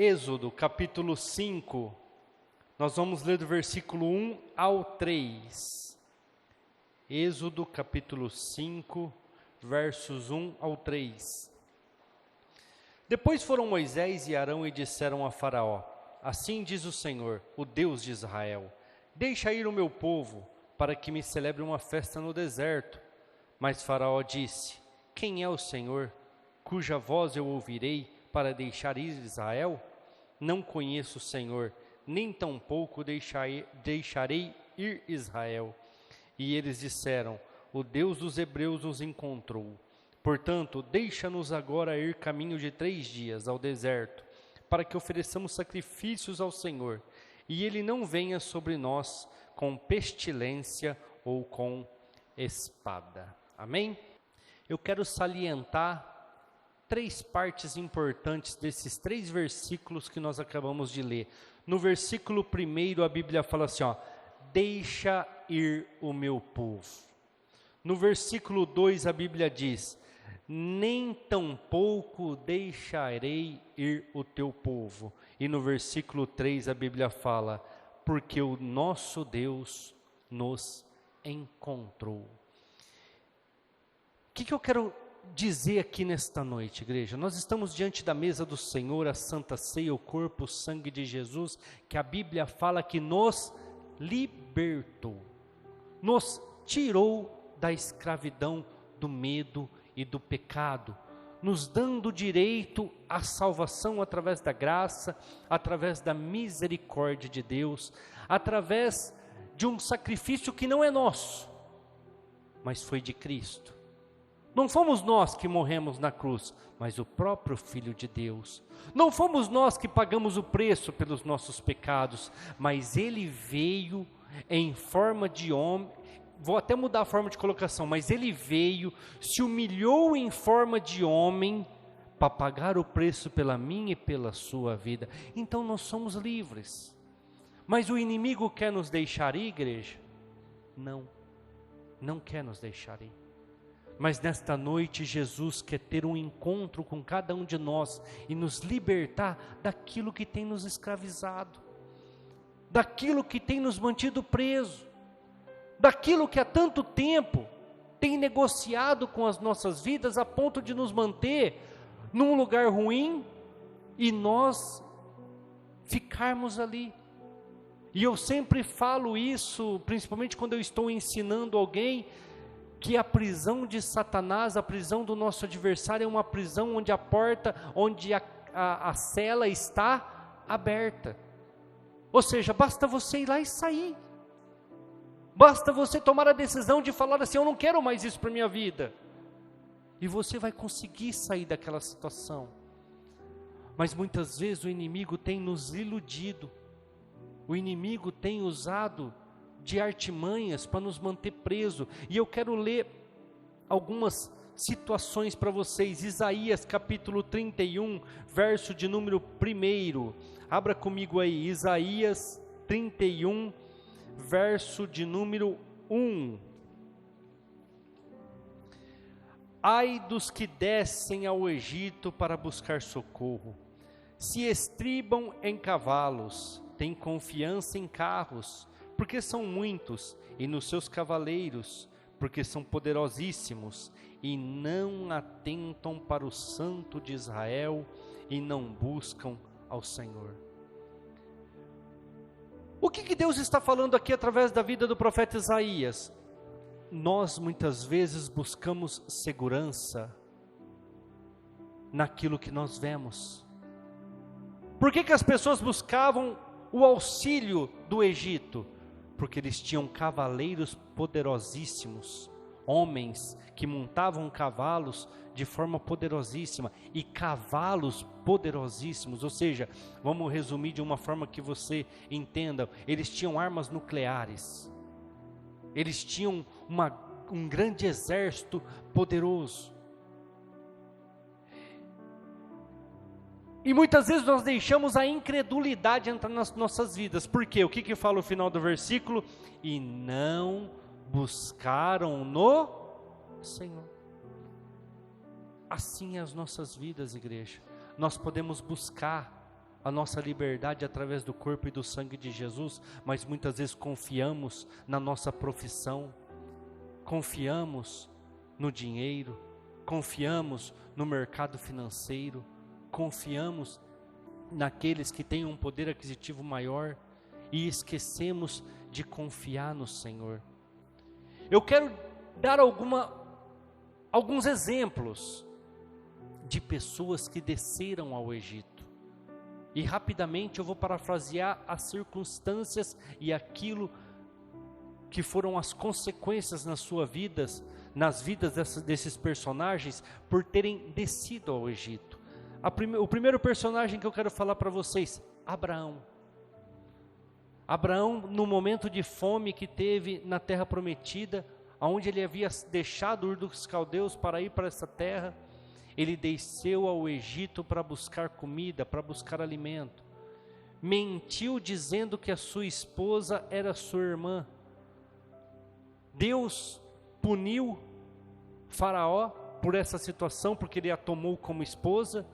Êxodo, capítulo 5, nós vamos ler do versículo 1 ao 3. Êxodo, capítulo 5, versos 1 ao 3. Depois foram Moisés e Arão e disseram a Faraó: assim diz o Senhor, o Deus de Israel: deixa ir o meu povo, para que me celebre uma festa no deserto. Mas Faraó disse: quem é o Senhor, cuja voz eu ouvirei para deixar ir Israel? Não conheço o Senhor, nem tampouco deixarei ir Israel. E eles disseram: o Deus dos hebreus nos encontrou. Portanto, deixa-nos agora ir caminho de 3 dias ao deserto, para que ofereçamos sacrifícios ao Senhor, e ele não venha sobre nós com pestilência ou com espada. Amém? Eu quero salientar 3 partes importantes desses 3 versículos que nós acabamos de ler. No versículo 1, a Bíblia fala assim, deixa ir o meu povo. No versículo 2, a Bíblia diz: nem tampouco deixarei ir o teu povo. E no versículo 3, a Bíblia fala: porque o nosso Deus nos encontrou. O que eu quero dizer aqui nesta noite, igreja? Nós estamos diante da mesa do Senhor, a Santa Ceia, o corpo, o sangue de Jesus, que a Bíblia fala que nos libertou, nos tirou da escravidão, do medo e do pecado, nos dando direito à salvação através da graça, através da misericórdia de Deus, através de um sacrifício que não é nosso, mas foi de Cristo. Não fomos nós que morremos na cruz, mas o próprio Filho de Deus. Não fomos nós que pagamos o preço pelos nossos pecados, mas Ele veio em forma de homem. Vou até mudar a forma de colocação, mas Ele veio, se humilhou em forma de homem, para pagar o preço pela minha e pela sua vida. Então nós somos livres. Mas o inimigo quer nos deixar ir, igreja? Não quer nos deixar ir. Mas nesta noite Jesus quer ter um encontro com cada um de nós e nos libertar daquilo que tem nos escravizado, daquilo que tem nos mantido presos, daquilo que há tanto tempo tem negociado com as nossas vidas a ponto de nos manter num lugar ruim e nós ficarmos ali. E eu sempre falo isso, principalmente quando eu estou ensinando alguém, que a prisão de Satanás, a prisão do nosso adversário é uma prisão onde a porta, onde a cela está aberta. Ou seja, basta você ir lá e sair. Basta você tomar a decisão de falar assim: eu não quero mais isso para a minha vida. E você vai conseguir sair daquela situação. Mas muitas vezes o inimigo tem nos iludido. O inimigo tem usado de artimanhas para nos manter presos. E eu quero ler algumas situações para vocês. Isaías capítulo 31, verso de número 1. Abra comigo aí, Isaías 31, verso de número 1. Ai dos que descem ao Egito para buscar socorro, se estribam em cavalos, têm confiança em carros, porque são muitos, e nos seus cavaleiros, porque são poderosíssimos, e não atentam para o Santo de Israel, e não buscam ao Senhor. O que Deus está falando aqui através da vida do profeta Isaías? Nós muitas vezes buscamos segurança naquilo que nós vemos. Por que as pessoas buscavam o auxílio do Egito? Porque eles tinham cavaleiros poderosíssimos, homens que montavam cavalos de forma poderosíssima, e cavalos poderosíssimos, ou seja, vamos resumir de uma forma que você entenda, eles tinham armas nucleares, eles tinham um grande exército poderoso. E muitas vezes nós deixamos a incredulidade entrar nas nossas vidas. Por quê? O que fala o final do versículo? E não buscaram no Senhor. Assim é as nossas vidas, igreja. Nós podemos buscar a nossa liberdade através do corpo e do sangue de Jesus, mas muitas vezes confiamos na nossa profissão, confiamos no dinheiro, confiamos no mercado financeiro, confiamos naqueles que têm um poder aquisitivo maior e esquecemos de confiar no Senhor. Eu quero dar alguns exemplos de pessoas que desceram ao Egito. E rapidamente eu vou parafrasear as circunstâncias e aquilo que foram as consequências nas vidas desses personagens por terem descido ao Egito. O primeiro personagem que eu quero falar para vocês, Abraão. Abraão, no momento de fome que teve na terra prometida, onde ele havia deixado Ur dos Caldeus para ir para essa terra, ele desceu ao Egito para buscar comida, para buscar alimento. Mentiu dizendo que a sua esposa era sua irmã. Deus puniu Faraó por essa situação, porque ele a tomou como esposa.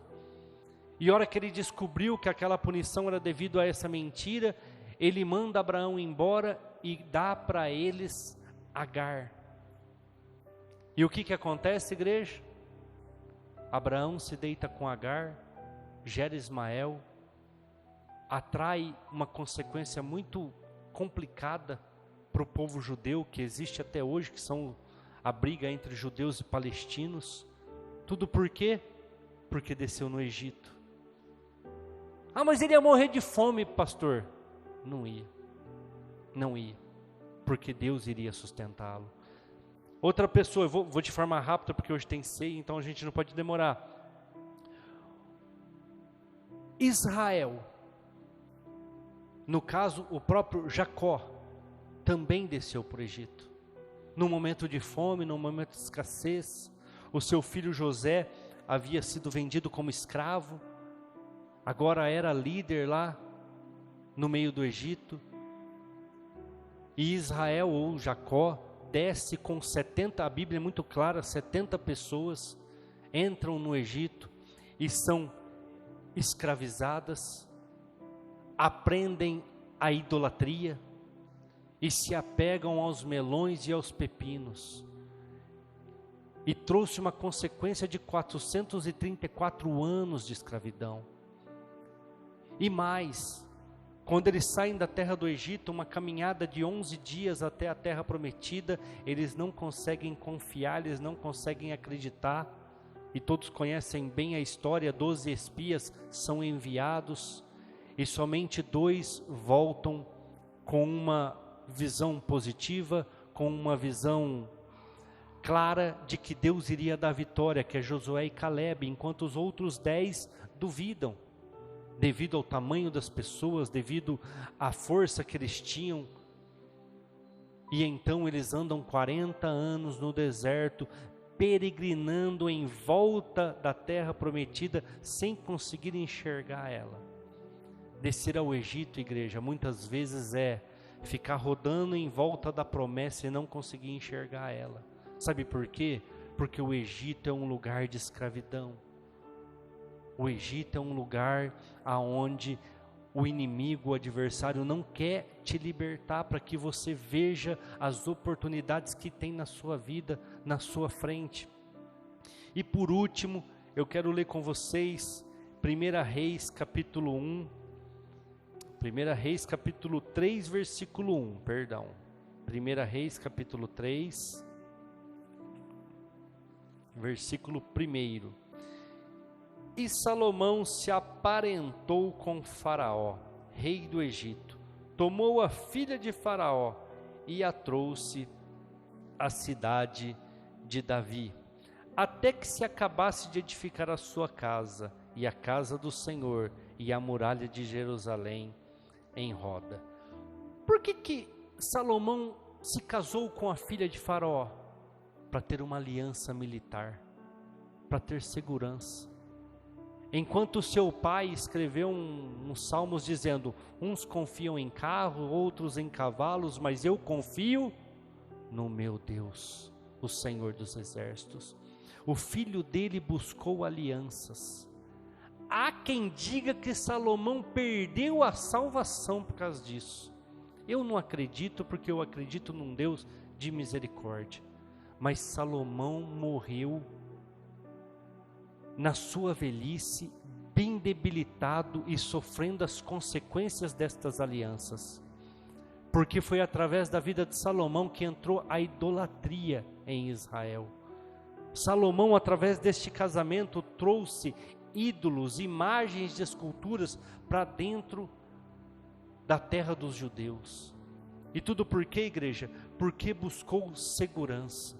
E a hora que ele descobriu que aquela punição era devido a essa mentira, ele manda Abraão embora e dá para eles Agar. E o que acontece, igreja? Abraão se deita com Agar, gera Ismael, atrai uma consequência muito complicada para o povo judeu, que existe até hoje, que são a briga entre judeus e palestinos. Tudo por quê? Porque desceu no Egito. Ah, mas ele ia morrer de fome, pastor. Não ia, porque Deus iria sustentá-lo. Outra pessoa, eu vou de forma rápida, porque hoje tem ceia, então a gente não pode demorar. Israel, no caso o próprio Jacó, também desceu para o Egito. No momento de fome, no momento de escassez, o seu filho José havia sido vendido como escravo, agora era líder lá no meio do Egito. E Israel, ou Jacó, desce com 70, a Bíblia é muito clara, 70 pessoas entram no Egito e são escravizadas, aprendem a idolatria e se apegam aos melões e aos pepinos. E trouxe uma consequência de 434 anos de escravidão. E mais, quando eles saem da terra do Egito, uma caminhada de 11 dias até a terra prometida, eles não conseguem confiar, eles não conseguem acreditar, e todos conhecem bem a história, 12 espias são enviados, e somente 2 voltam com uma visão positiva, com uma visão clara de que Deus iria dar vitória, que é Josué e Calebe, enquanto os outros 10 duvidam, devido ao tamanho das pessoas, devido à força que eles tinham. E então eles andam 40 anos no deserto, peregrinando em volta da terra prometida, sem conseguir enxergar ela. Descer ao Egito, igreja, muitas vezes é ficar rodando em volta da promessa e não conseguir enxergar ela. Sabe por quê? Porque o Egito é um lugar de escravidão. O Egito é um lugar aonde o inimigo, o adversário não quer te libertar para que você veja as oportunidades que tem na sua vida, na sua frente. E por último, eu quero ler com vocês 1 Reis capítulo 1, 1 Reis capítulo 3, versículo 1, perdão. 1 Reis capítulo 3, versículo 1. E Salomão se aparentou com Faraó, rei do Egito, tomou a filha de Faraó e a trouxe à cidade de Davi, até que se acabasse de edificar a sua casa, e a casa do Senhor, e a muralha de Jerusalém em roda. Por que Salomão se casou com a filha de Faraó? Para ter uma aliança militar, para ter segurança. Enquanto seu pai escreveu uns salmos dizendo, uns confiam em carro, outros em cavalos, mas eu confio no meu Deus, o Senhor dos exércitos. O filho dele buscou alianças, há quem diga que Salomão perdeu a salvação por causa disso. Eu não acredito, porque eu acredito num Deus de misericórdia. Mas Salomão morreu na sua velhice, bem debilitado e sofrendo as consequências destas alianças. Porque foi através da vida de Salomão que entrou a idolatria em Israel. Salomão, através deste casamento, trouxe ídolos, imagens de esculturas para dentro da terra dos judeus. E tudo por quê, igreja? Porque buscou segurança.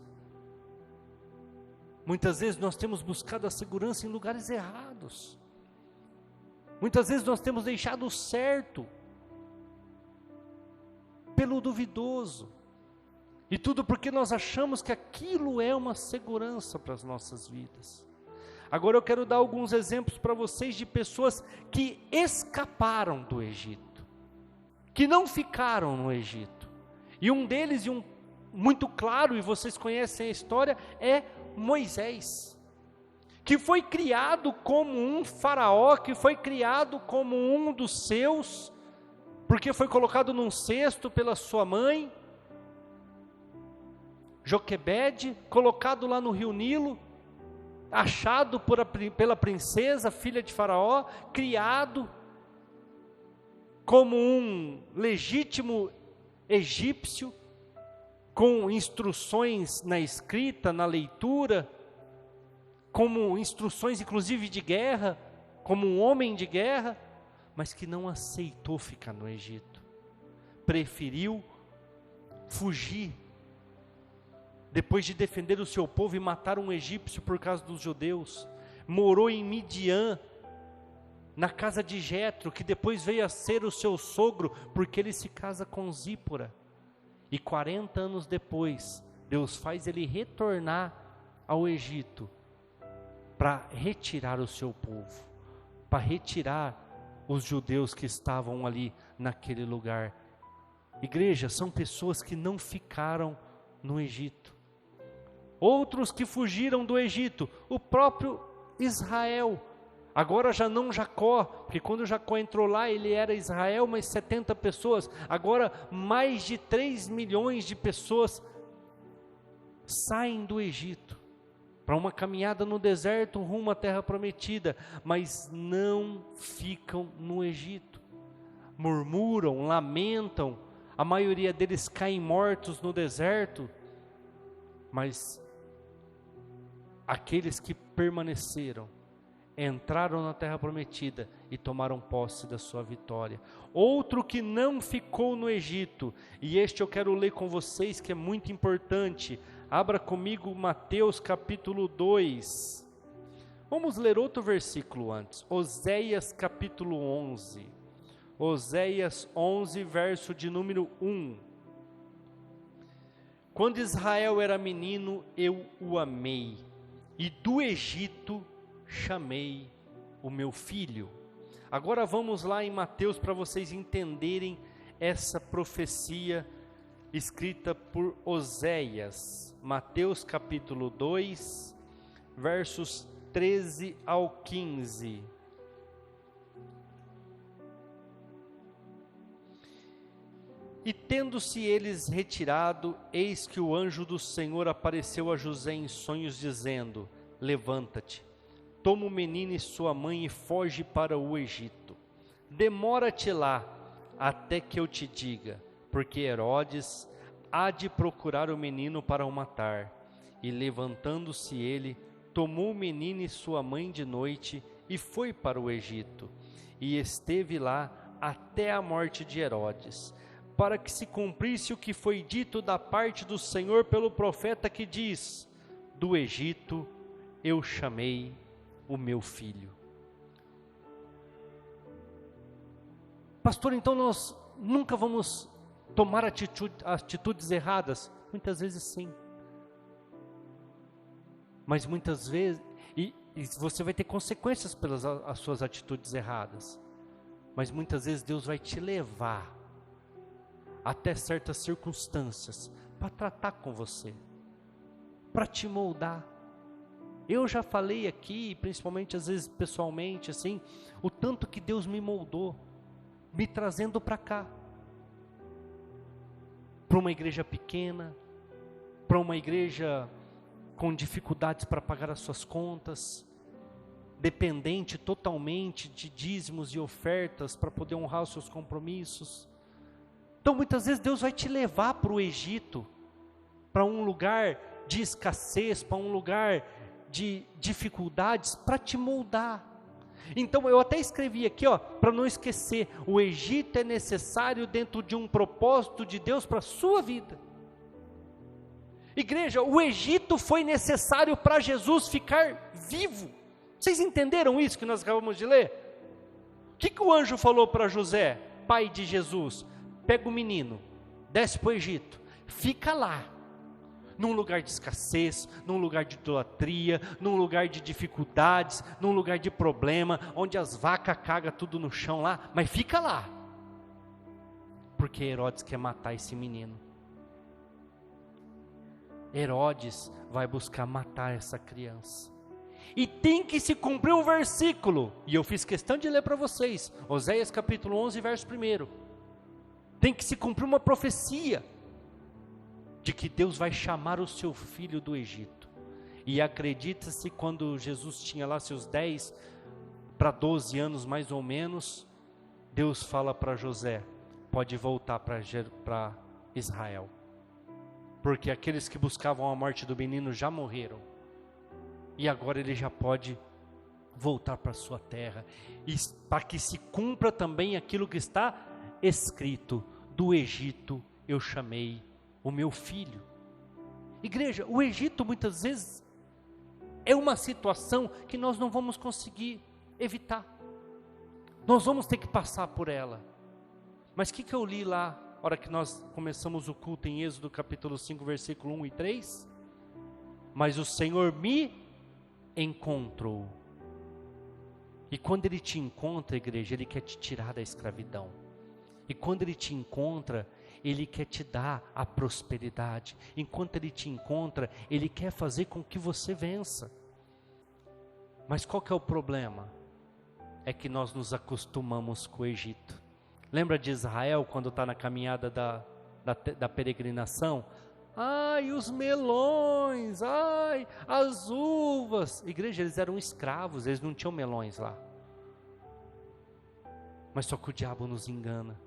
Muitas vezes nós temos buscado a segurança em lugares errados. Muitas vezes nós temos deixado o certo pelo duvidoso. E tudo porque nós achamos que aquilo é uma segurança para as nossas vidas. Agora eu quero dar alguns exemplos para vocês de pessoas que escaparam do Egito, que não ficaram no Egito. E um deles, muito claro, e vocês conhecem a história, é Moisés, que foi criado como um faraó, que foi criado como um dos seus, porque foi colocado num cesto pela sua mãe, Joquebede, colocado lá no rio Nilo, achado pela princesa, filha de Faraó, criado como um legítimo egípcio, com instruções na escrita, na leitura, como instruções inclusive de guerra, como um homem de guerra, mas que não aceitou ficar no Egito, preferiu fugir, depois de defender o seu povo e matar um egípcio por causa dos judeus. Morou em Midian, na casa de Jetro, que depois veio a ser o seu sogro, porque ele se casa com Zípora. E 40 anos depois, Deus faz ele retornar ao Egito, para retirar o seu povo, para retirar os judeus que estavam ali naquele lugar. Igreja, são pessoas que não ficaram no Egito. Outros que fugiram do Egito, o próprio Israel, agora já não Jacó, porque quando Jacó entrou lá, ele era Israel, mas 70 pessoas, agora mais de 3 milhões de pessoas saem do Egito, para uma caminhada no deserto, rumo à terra prometida, mas não ficam no Egito, murmuram, lamentam, a maioria deles caem mortos no deserto, mas aqueles que permaneceram, entraram na terra prometida e tomaram posse da sua vitória. Outro que não ficou no Egito, e este eu quero ler com vocês, que é muito importante. Abra comigo Mateus capítulo 2. Vamos ler outro versículo antes, Oséias capítulo 11. Oséias 11, verso de número 1. Quando Israel era menino, eu o amei, e do Egito chamei o meu filho. Agora vamos lá em Mateus para vocês entenderem essa profecia escrita por Oséias. Mateus capítulo 2, versos 13 ao 15. E tendo-se eles retirado, eis que o anjo do Senhor apareceu a José em sonhos, dizendo: levanta-te, toma o menino e sua mãe e foge para o Egito. Demora-te lá, até que eu te diga, porque Herodes há de procurar o menino para o matar. E levantando-se ele, tomou o menino e sua mãe de noite e foi para o Egito. E esteve lá até a morte de Herodes, para que se cumprisse o que foi dito da parte do Senhor pelo profeta, que diz: do Egito eu chamei o meu filho. Pastor, então nós nunca vamos tomar atitudes erradas? Muitas vezes sim. Mas muitas vezes, e você vai ter consequências pelas as suas atitudes erradas. Mas muitas vezes Deus vai te levar até certas circunstâncias para tratar com você, para te moldar. Eu já falei aqui, principalmente às vezes pessoalmente, assim, o tanto que Deus me moldou, me trazendo para cá, para uma igreja pequena, para uma igreja com dificuldades para pagar as suas contas, dependente totalmente de dízimos e ofertas para poder honrar os seus compromissos. Então muitas vezes Deus vai te levar para o Egito, para um lugar de escassez, para um lugar de dificuldades, para te moldar. Então eu até escrevi aqui, para não esquecer, o Egito é necessário dentro de um propósito de Deus para a sua vida. Igreja, o Egito foi necessário para Jesus ficar vivo. Vocês entenderam isso que nós acabamos de ler? O que o anjo falou para José, pai de Jesus? Pega o menino, desce para o Egito, fica lá, num lugar de escassez, num lugar de idolatria, num lugar de dificuldades, num lugar de problema, onde as vacas cagam tudo no chão lá, mas fica lá, porque Herodes quer matar esse menino. Herodes vai buscar matar essa criança, e tem que se cumprir um versículo, e eu fiz questão de ler para vocês, Oséias capítulo 11, verso 1, tem que se cumprir uma profecia, de que Deus vai chamar o seu filho do Egito. E acredita-se, quando Jesus tinha lá seus 10 para 12 anos mais ou menos, Deus fala para José, pode voltar para Israel, porque aqueles que buscavam a morte do menino já morreram, e agora ele já pode voltar para sua terra, e para que se cumpra também aquilo que está escrito, do Egito eu chamei o meu filho. Igreja, o Egito muitas vezes é uma situação que nós não vamos conseguir evitar, nós vamos ter que passar por ela. Mas o que eu li lá, na hora que nós começamos o culto em Êxodo capítulo 5, versículo 1 e 3? Mas o Senhor me encontrou. E quando Ele te encontra, igreja, Ele quer te tirar da escravidão. E quando Ele te encontra, Ele quer te dar a prosperidade. Enquanto Ele te encontra, Ele quer fazer com que você vença. Mas qual que é o problema? É que nós nos acostumamos com o Egito. Lembra de Israel, quando está na caminhada da peregrinação? Ai, os melões, ai, as uvas. Igreja, eles eram escravos, eles não tinham melões lá. Mas só que o diabo nos engana.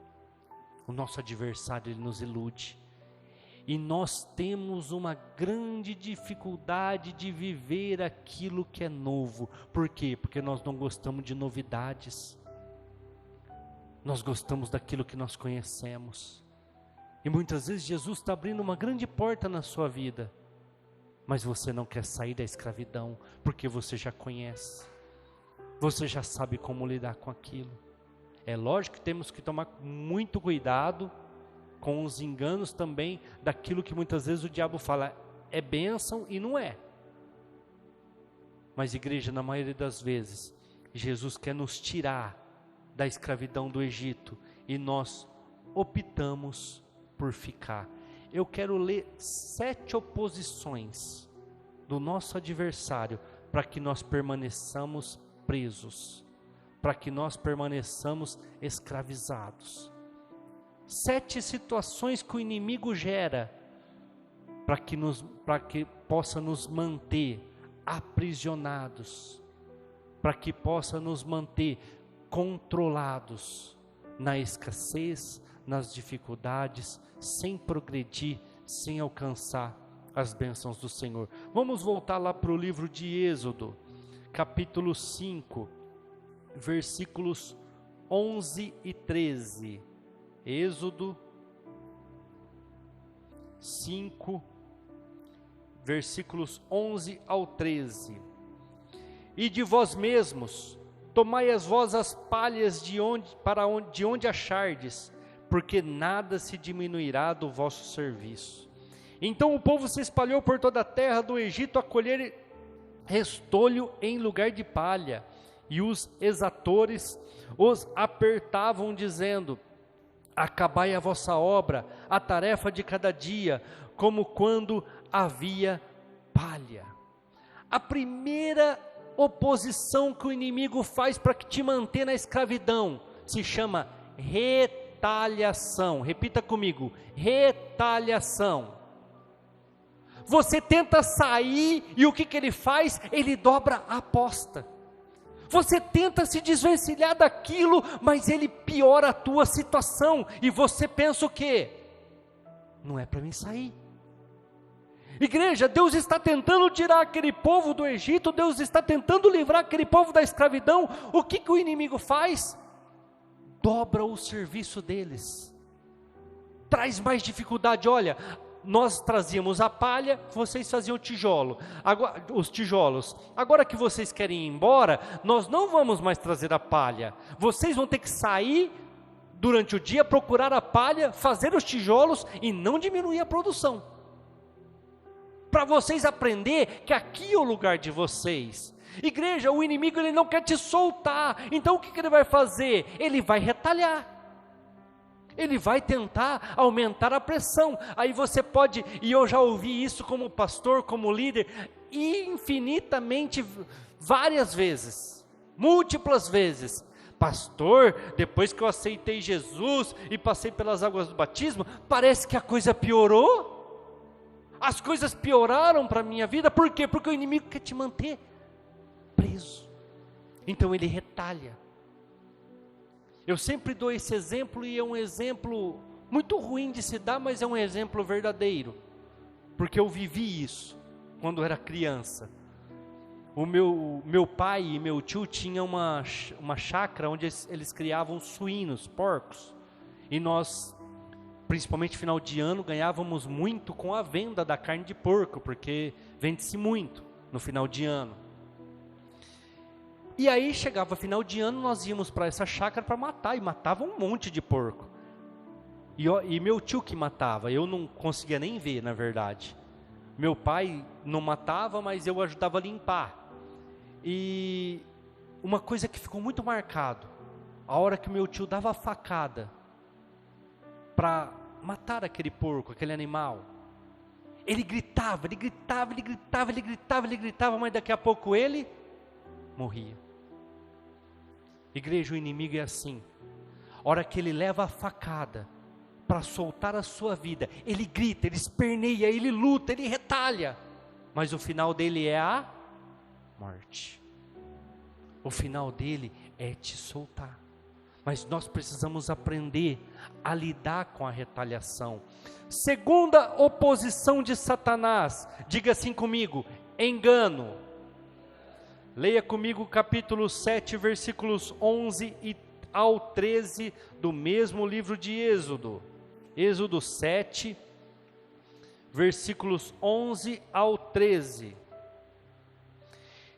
O nosso adversário, ele nos ilude. E nós temos uma grande dificuldade de viver aquilo que é novo. Por quê? Porque nós não gostamos de novidades. Nós gostamos daquilo que nós conhecemos. E muitas vezes Jesus está abrindo uma grande porta na sua vida. Mas você não quer sair da escravidão, porque você já conhece. Você já sabe como lidar com aquilo. É lógico que temos que tomar muito cuidado com os enganos também daquilo que muitas vezes o diabo fala, é bênção e não é. Mas igreja, na maioria das vezes, Jesus quer nos tirar da escravidão do Egito e nós optamos por ficar. Eu quero ler 7 oposições do nosso adversário para que nós permaneçamos presos, para que nós permaneçamos escravizados. 7 situações que o inimigo gera para que possa nos manter aprisionados, para que possa nos manter controlados na escassez, nas dificuldades, sem progredir, sem alcançar as bênçãos do Senhor. Vamos voltar lá para o livro de Êxodo, capítulo 5, versículos 11 e 13. Êxodo 5, versículos 11 ao 13. E de vós mesmos, tomai as vós palhas de onde achardes, porque nada se diminuirá do vosso serviço. Então o povo se espalhou por toda a terra do Egito a colher restolho em lugar de palha, e os exatores os apertavam, dizendo: acabai a vossa obra, a tarefa de cada dia, como quando havia palha. A primeira oposição que o inimigo faz para te manter na escravidão se chama retaliação. Repita comigo: retaliação. Você tenta sair e o que ele faz? Ele dobra a aposta. Você tenta se desvencilhar daquilo, mas ele piora a tua situação, e você pensa o quê? Não é para mim sair. Igreja, Deus está tentando tirar aquele povo do Egito, Deus está tentando livrar aquele povo da escravidão. O que o inimigo faz? Dobra o serviço deles, traz mais dificuldade. Olha, nós trazíamos a palha, vocês faziam os tijolos. Agora que vocês querem ir embora, nós não vamos mais trazer a palha. Vocês vão ter que sair durante o dia, procurar a palha, fazer os tijolos e não diminuir a produção. Para vocês aprender que aqui é o lugar de vocês. Igreja, o inimigo ele não quer te soltar. Então o que ele vai fazer? Ele vai retalhar. Ele vai tentar aumentar a pressão. Aí você pode, e eu já ouvi isso como pastor, como líder, infinitamente, várias vezes, múltiplas vezes. Pastor, depois que eu aceitei Jesus e passei pelas águas do batismo, parece que a coisa piorou. As coisas pioraram para a minha vida. Por quê? Porque o inimigo quer te manter preso. Então ele retalha. Eu sempre dou esse exemplo, e é um exemplo muito ruim de se dar, mas é um exemplo verdadeiro, porque eu vivi isso quando era criança. O meu pai e meu tio tinham uma chácara onde eles criavam suínos, porcos, e nós, principalmente final de ano, ganhávamos muito com a venda da carne de porco, porque vende-se muito no final de ano. E aí chegava final de ano, nós íamos para essa chácara para matar, e matava um monte de porco. E meu tio que matava, eu não conseguia nem ver, na verdade. Meu pai não matava, mas eu ajudava a limpar. E uma coisa que ficou muito marcado, a hora que meu tio dava a facada para matar aquele porco, aquele animal, ele gritava, mas daqui a pouco ele morria. Igreja, o inimigo é assim. A hora que ele leva a facada para soltar a sua vida, ele grita, ele esperneia, ele luta, ele retalha, mas o final dele é a morte. O final dele é te soltar. Mas nós precisamos aprender a lidar com a retaliação. Segunda oposição de Satanás, diga assim comigo: engano. Leia comigo o capítulo 7, versículos 11 ao 13 do mesmo livro de Êxodo. Êxodo 7, versículos 11 ao 13.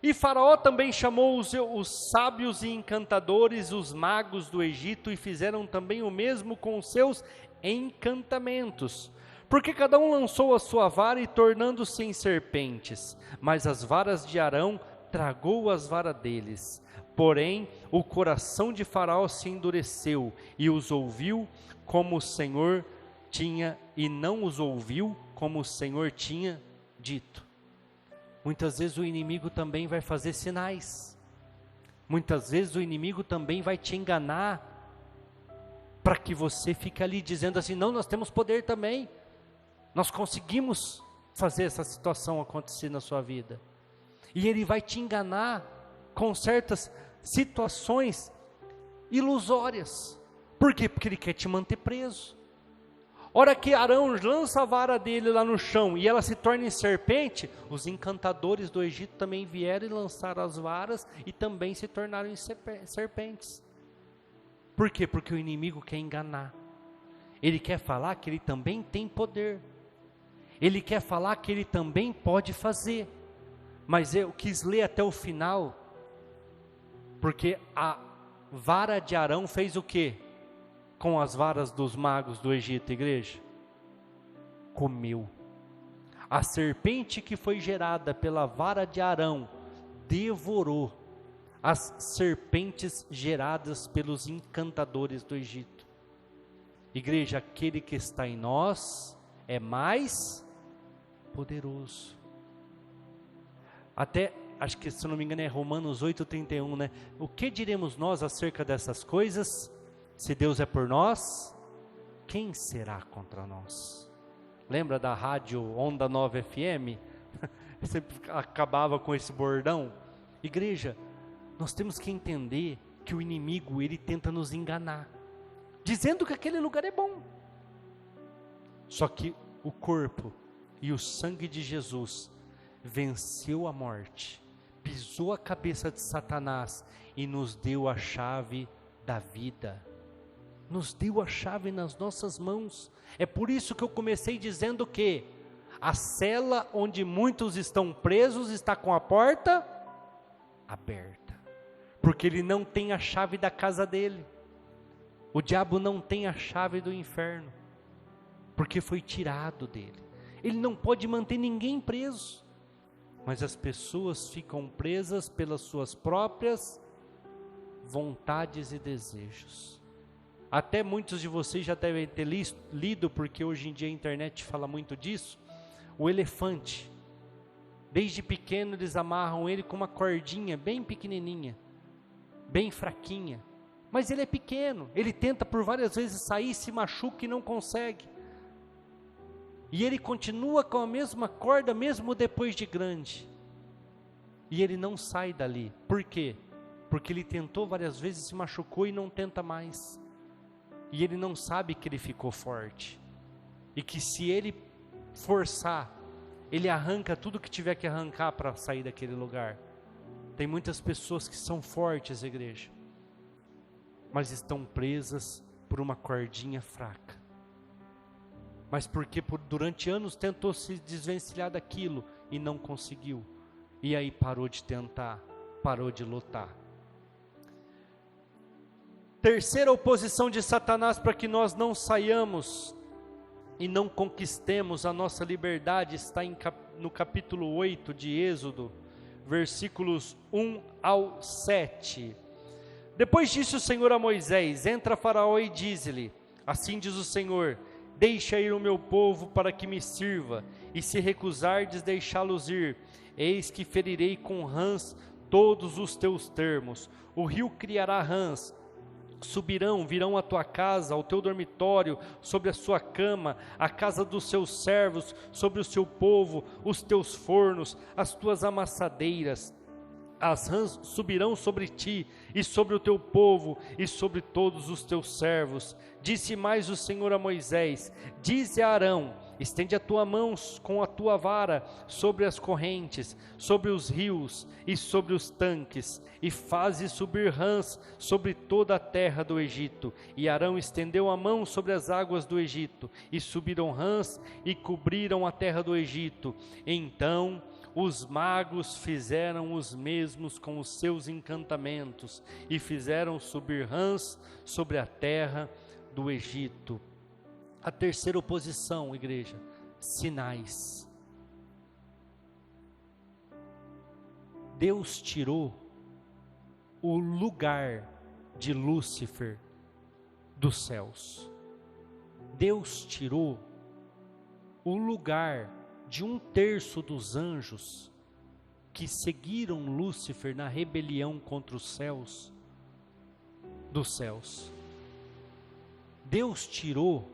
E Faraó também chamou os sábios e encantadores, os magos do Egito, e fizeram também o mesmo com os seus encantamentos. Porque cada um lançou a sua vara e tornando-se em serpentes, mas as varas de Arão tragou as varas deles. Porém, o coração de Faraó se endureceu, e os ouviu como o Senhor tinha, e não os ouviu como o Senhor tinha dito. Muitas vezes o inimigo também vai fazer sinais. Muitas vezes o inimigo também vai te enganar, para que você fique ali dizendo assim: não, nós temos poder também. Nós conseguimos fazer essa situação acontecer na sua vida. E ele vai te enganar com certas situações ilusórias. Por quê? Porque ele quer te manter preso. Hora que Arão lança a vara dele lá no chão e ela se torna em serpente, os encantadores do Egito também vieram e lançaram as varas e também se tornaram em serpentes. Por quê? Porque o inimigo quer enganar. Ele quer falar que ele também tem poder. Ele quer falar que ele também pode fazer. Mas eu quis ler até o final, porque a vara de Arão fez o quê? Com as varas dos magos do Egito, igreja? Comeu. A serpente que foi gerada pela vara de Arão devorou as serpentes geradas pelos encantadores do Egito. Igreja, aquele que está em nós é mais poderoso. Até, acho que se não me engano é Romanos 8:31, né? O que diremos nós acerca dessas coisas? Se Deus é por nós, quem será contra nós? Lembra da rádio Onda 9 FM? Sempre acabava com esse bordão. Igreja, nós temos que entender que o inimigo, ele tenta nos enganar, dizendo que aquele lugar é bom. Só que o corpo e o sangue de Jesus venceu a morte, pisou a cabeça de Satanás e nos deu a chave da vida. Nos deu a chave nas nossas mãos. É por isso que eu comecei dizendo que a cela onde muitos estão presos está com a porta aberta, porque ele não tem a chave da casa dele. O diabo não tem a chave do inferno, porque foi tirado dele. Ele não pode manter ninguém preso, mas as pessoas ficam presas pelas suas próprias vontades e desejos. Até muitos de vocês já devem ter lido, porque hoje em dia a internet fala muito disso, o elefante. Desde pequeno eles amarram ele com uma cordinha bem pequenininha, bem fraquinha, mas ele é pequeno, ele tenta por várias vezes sair, se machuca e não consegue, e ele continua com a mesma corda mesmo depois de grande, e ele não sai dali. Por quê? Porque ele tentou várias vezes, se machucou e não tenta mais, e ele não sabe que ele ficou forte, e que se ele forçar, ele arranca tudo que tiver que arrancar para sair daquele lugar. Tem muitas pessoas que são fortes, igreja, mas estão presas por uma cordinha fraca. Mas porque durante anos tentou se desvencilhar daquilo e não conseguiu. E aí parou de tentar, parou de lutar. Terceira oposição de Satanás para que nós não saiamos e não conquistemos a nossa liberdade está no capítulo 8 de Êxodo, versículos 1 ao 7. Depois disse o Senhor a Moisés: entra Faraó e dize-lhe, assim diz o Senhor, deixa ir o meu povo para que me sirva, e se recusardes deixá-los ir, eis que ferirei com rãs todos os teus termos, o rio criará rãs, virão à tua casa, ao teu dormitório, sobre a sua cama, a casa dos seus servos, sobre o seu povo, os teus fornos, as tuas amassadeiras. As rãs subirão sobre ti, e sobre o teu povo, e sobre todos os teus servos. Disse mais o Senhor a Moisés: dize a Arão, estende a tua mão com a tua vara sobre as correntes, sobre os rios e sobre os tanques, e faze subir rãs sobre toda a terra do Egito. E Arão estendeu a mão sobre as águas do Egito, e subiram rãs e cobriram a terra do Egito. Então os magos fizeram os mesmos com os seus encantamentos, e fizeram subir rãs sobre a terra do Egito. A terceira oposição, igreja, sinais. Deus tirou o lugar de Lúcifer dos céus. Deus tirou o lugar de 1/3 dos anjos que seguiram Lúcifer na rebelião contra os céus, dos céus. Deus tirou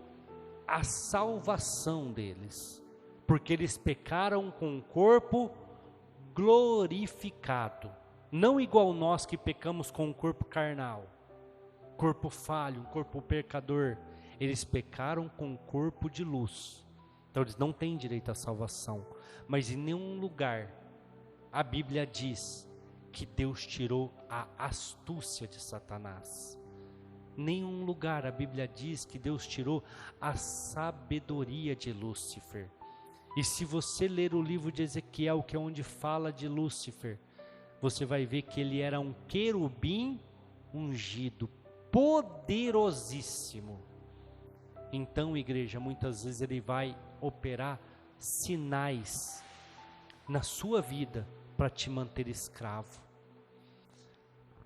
a salvação deles, porque eles pecaram com um corpo glorificado, não igual nós que pecamos com um corpo carnal, corpo falho, um corpo pecador. Eles pecaram com um corpo de luz, então eles não têm direito à salvação. Mas em nenhum lugar a Bíblia diz que Deus tirou a astúcia de Satanás. Nenhum lugar a Bíblia diz que Deus tirou a sabedoria de Lúcifer. E se você ler o livro de Ezequiel, que é onde fala de Lúcifer, você vai ver que ele era um querubim ungido, poderosíssimo. Então, igreja, muitas vezes ele vai operar sinais na sua vida para te manter escravo.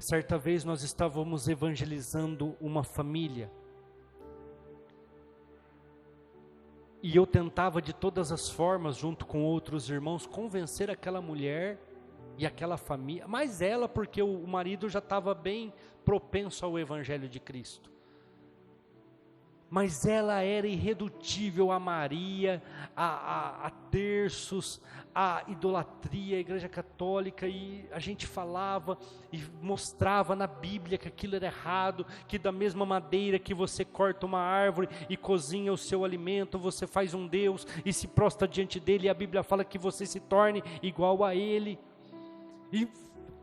Certa vez nós estávamos evangelizando uma família, e eu tentava de todas as formas, junto com outros irmãos, convencer aquela mulher e aquela família, mas ela, porque o marido já estava bem propenso ao evangelho de Cristo. Mas ela era irredutível a Maria, a terços, a idolatria, a igreja católica, e a gente falava e mostrava na Bíblia que aquilo era errado, que da mesma madeira que você corta uma árvore e cozinha o seu alimento, você faz um Deus e se prostra diante dele, e a Bíblia fala que você se torne igual a ele, e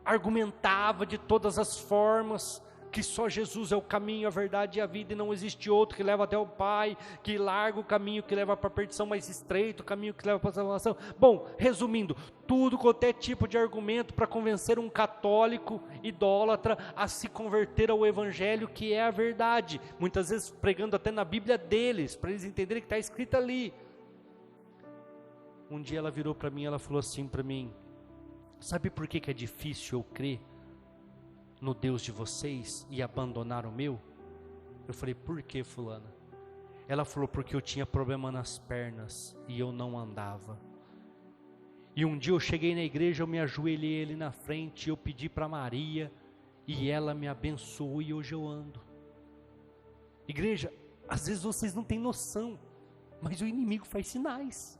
argumentava de todas as formas, que só Jesus é o caminho, a verdade e a vida, e não existe outro que leva até o Pai, que larga o caminho que leva para a perdição, mas estreito o caminho que leva para a salvação. Bom, resumindo, tudo qualquer tipo de argumento para convencer um católico idólatra a se converter ao evangelho, que é a verdade, muitas vezes pregando até na Bíblia deles, para eles entenderem que está escrito ali. Um dia ela virou para mim, ela falou assim para mim: sabe por que é difícil eu crer no Deus de vocês e abandonar o meu? Eu falei: por que, fulana? Ela falou: porque eu tinha problema nas pernas e eu não andava. E um dia eu cheguei na igreja, eu me ajoelhei ali na frente, eu pedi para Maria e ela me abençoou e hoje eu ando. Igreja, às vezes vocês não têm noção, mas o inimigo faz sinais.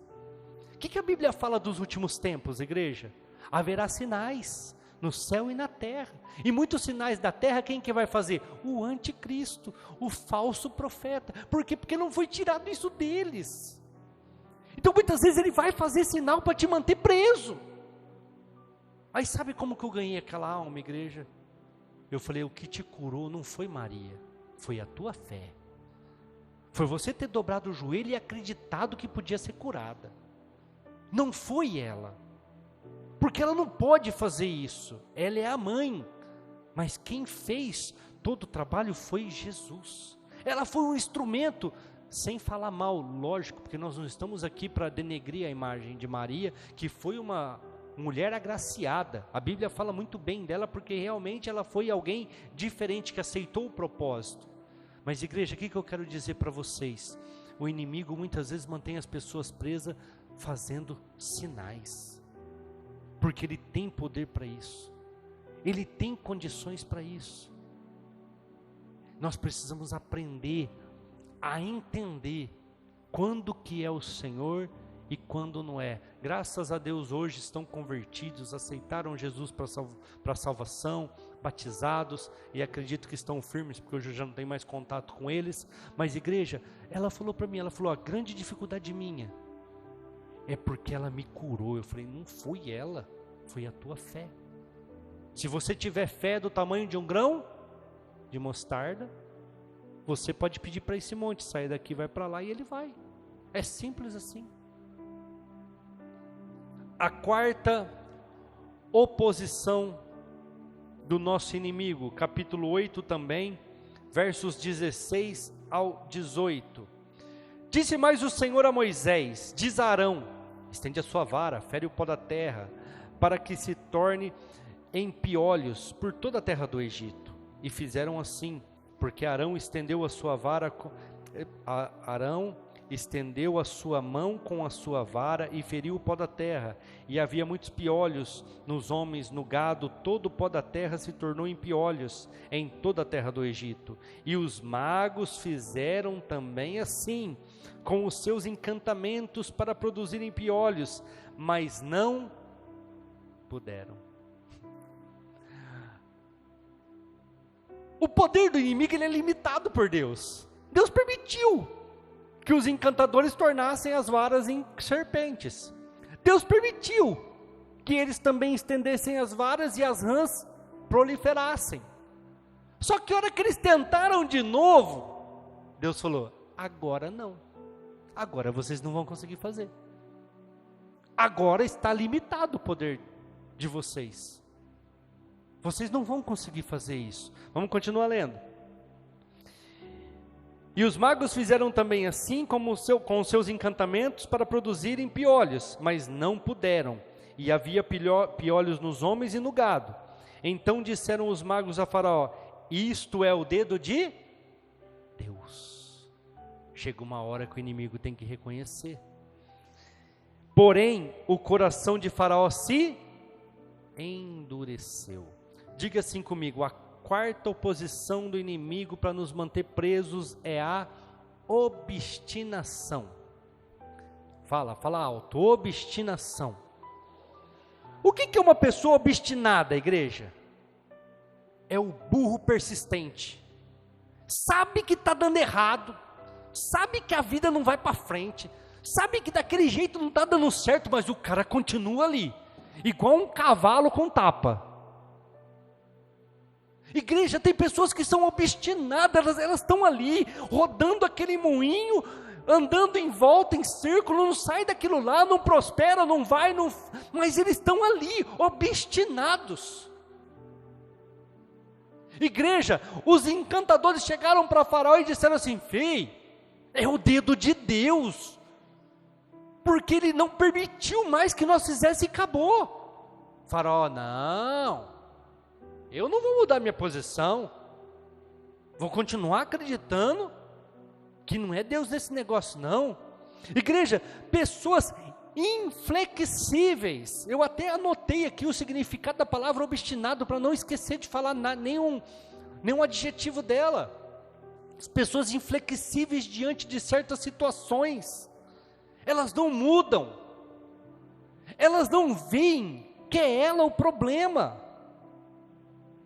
O que a Bíblia fala dos últimos tempos, igreja? Haverá sinais no céu e na terra, e muitos sinais da terra, quem que vai fazer? O anticristo, o falso profeta. Por quê? Porque não foi tirado isso deles. Então muitas vezes ele vai fazer sinal para te manter preso. Aí sabe como que eu ganhei aquela alma, igreja? Eu falei: o que te curou não foi Maria, foi a tua fé, foi você ter dobrado o joelho e acreditado que podia ser curada, não foi ela. Porque ela não pode fazer isso, ela é a mãe, mas quem fez todo o trabalho foi Jesus. Ela foi um instrumento, sem falar mal, lógico, porque nós não estamos aqui para denegrir a imagem de Maria, que foi uma mulher agraciada. A Bíblia fala muito bem dela, porque realmente ela foi alguém diferente, que aceitou o propósito. Mas igreja, o que eu quero dizer para vocês? O inimigo muitas vezes mantém as pessoas presas fazendo sinais, porque ele tem poder para isso, ele tem condições para isso. Nós precisamos aprender a entender quando que é o Senhor e quando não é. Graças a Deus hoje estão convertidos, aceitaram Jesus para salvação, batizados, e acredito que estão firmes, porque hoje eu já não tenho mais contato com eles. Mas igreja, ela falou para mim, ela falou: a grande dificuldade minha é porque ela me curou. Eu falei: não foi ela, foi a tua fé. Se você tiver fé do tamanho de um grão de mostarda, você pode pedir para esse monte sair daqui, vai para lá, e ele vai. É simples assim. A quarta oposição do nosso inimigo, capítulo 8 também, versos 16 ao 18. Disse mais o Senhor a Moisés: diz a Arão, estende a sua vara, fere o pó da terra, para que se torne em piolhos por toda a terra do Egito. E fizeram assim, porque Arão estendeu a sua vara, Arão estendeu a sua mão com a sua vara e feriu o pó da terra, e havia muitos piolhos nos homens, no gado, todo o pó da terra se tornou em piolhos em toda a terra do Egito. E os magos fizeram também assim, com os seus encantamentos para produzirem piolhos, mas não puderam. O poder do inimigo, ele é limitado por Deus. Deus permitiu que os encantadores tornassem as varas em serpentes. Deus permitiu que eles também estendessem as varas e as rãs proliferassem. Só que a hora que eles tentaram de novo, Deus falou: agora não. Agora vocês não vão conseguir fazer. Agora está limitado o poder de vocês. Vocês não vão conseguir fazer isso. Vamos continuar lendo. E os magos fizeram também assim com os seus encantamentos para produzirem piolhos, mas não puderam. E havia piolhos nos homens e no gado. Então disseram os magos a Faraó: isto é o dedo de Deus. Chega uma hora que o inimigo tem que reconhecer. Porém, o coração de Faraó se endureceu. Diga assim comigo: a quarta oposição do inimigo para nos manter presos é a obstinação. Fala alto, obstinação. O que é uma pessoa obstinada, igreja? É o burro persistente. Sabe que está dando errado, sabe que a vida não vai para frente, sabe que daquele jeito não está dando certo, mas o cara continua ali, igual um cavalo com tapa. Igreja, tem pessoas que são obstinadas, elas estão ali, rodando aquele moinho, andando em volta, em círculo, não sai daquilo lá, não prospera, não vai, mas eles estão ali, obstinados. Igreja, os encantadores chegaram para Faraó e disseram assim: filho, é o dedo de Deus, porque ele não permitiu mais que nós fizéssemos e acabou. Faraó: não, eu não vou mudar minha posição, vou continuar acreditando que não é Deus nesse negócio não. Igreja, pessoas inflexíveis. Eu até anotei aqui o significado da palavra obstinado, para não esquecer de falar nenhum adjetivo dela. As pessoas inflexíveis diante de certas situações, elas não mudam, elas não veem que é ela o problema,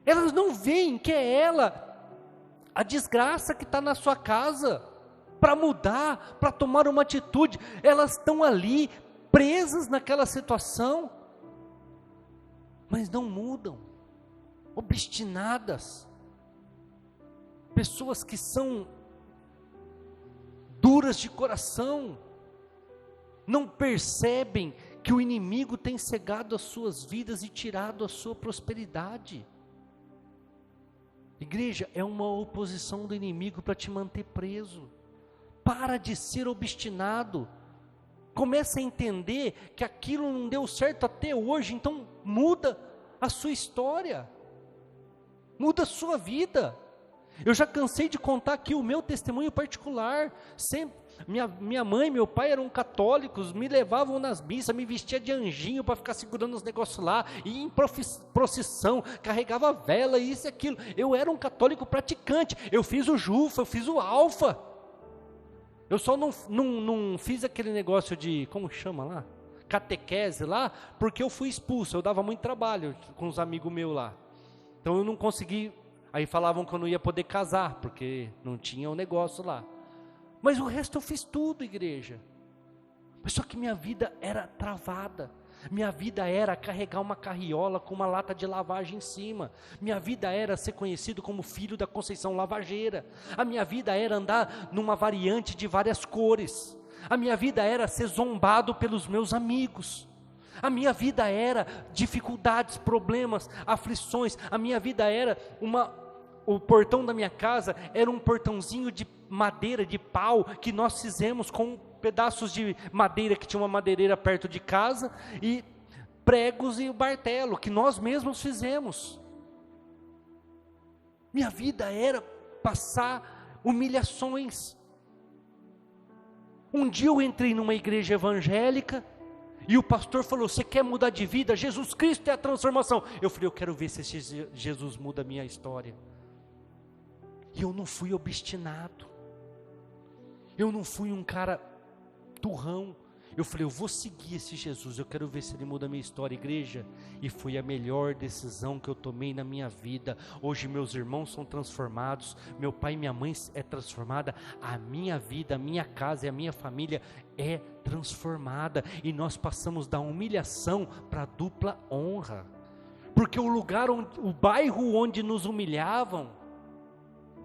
elas não veem que é ela a desgraça que está na sua casa, para mudar, para tomar uma atitude. Elas estão ali, presas naquela situação, mas não mudam, obstinadas. Pessoas que são duras de coração, não percebem que o inimigo tem cegado as suas vidas e tirado a sua prosperidade. Igreja, é uma oposição do inimigo para te manter preso. Para de ser obstinado, comece a entender que aquilo não deu certo até hoje, então muda a sua história, muda a sua vida. Eu já cansei de contar aqui o meu testemunho particular. Sempre, minha mãe e meu pai eram católicos, me levavam nas missas, me vestia de anjinho para ficar segurando os negócios lá, ia em procissão, carregava vela, isso e aquilo. Eu era um católico praticante, eu fiz o Jufa, eu fiz o Alfa. Eu só não fiz aquele negócio de, como chama lá? Catequese lá, porque eu fui expulso, eu dava muito trabalho com os amigos meus lá. Então eu não consegui, aí falavam que eu não ia poder casar, porque não tinha o negócio lá. Mas o resto eu fiz tudo, igreja. Mas só que minha vida era travada. Minha vida era carregar uma carriola com uma lata de lavagem em cima. Minha vida era ser conhecido como filho da Conceição Lavageira. A minha vida era andar numa variante de várias cores. A minha vida era ser zombado pelos meus amigos. A minha vida era dificuldades, problemas, aflições. A minha vida era o portão da minha casa era um portãozinho de madeira, de pau, que nós fizemos com pedaços de madeira, que tinha uma madeireira perto de casa, e pregos e o martelo, que nós mesmos fizemos. Minha vida era passar humilhações. Um dia eu entrei numa igreja evangélica, e o pastor falou: você quer mudar de vida? Jesus Cristo é a transformação. Eu falei: eu quero ver se esse Jesus muda a minha história. E eu não fui obstinado, eu não fui um cara turrão. Eu falei: eu vou seguir esse Jesus, eu quero ver se ele muda a minha história, igreja. E foi a melhor decisão que eu tomei na minha vida. Hoje meus irmãos são transformados, meu pai e minha mãe é transformada, a minha vida, a minha casa e a minha família é transformada, e nós passamos da humilhação para a dupla honra, porque o bairro onde nos humilhavam,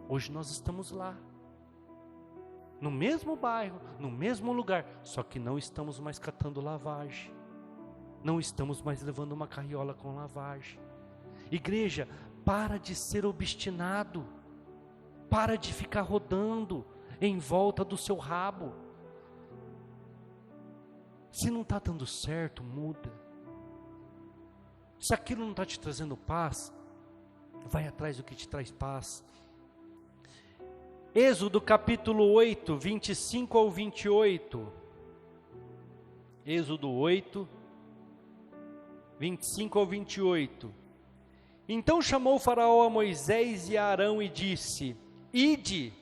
hoje nós estamos lá, no mesmo bairro, no mesmo lugar, só que não estamos mais catando lavagem, não estamos mais levando uma carriola com lavagem. Igreja, para de ser obstinado, para de ficar rodando em volta do seu rabo. Se não está dando certo, muda. Se aquilo não está te trazendo paz, vai atrás do que te traz paz. Êxodo capítulo 8, 25 ao 28. Êxodo 8, 25 ao 28. Então chamou o faraó a Moisés e a Arão e disse: ide,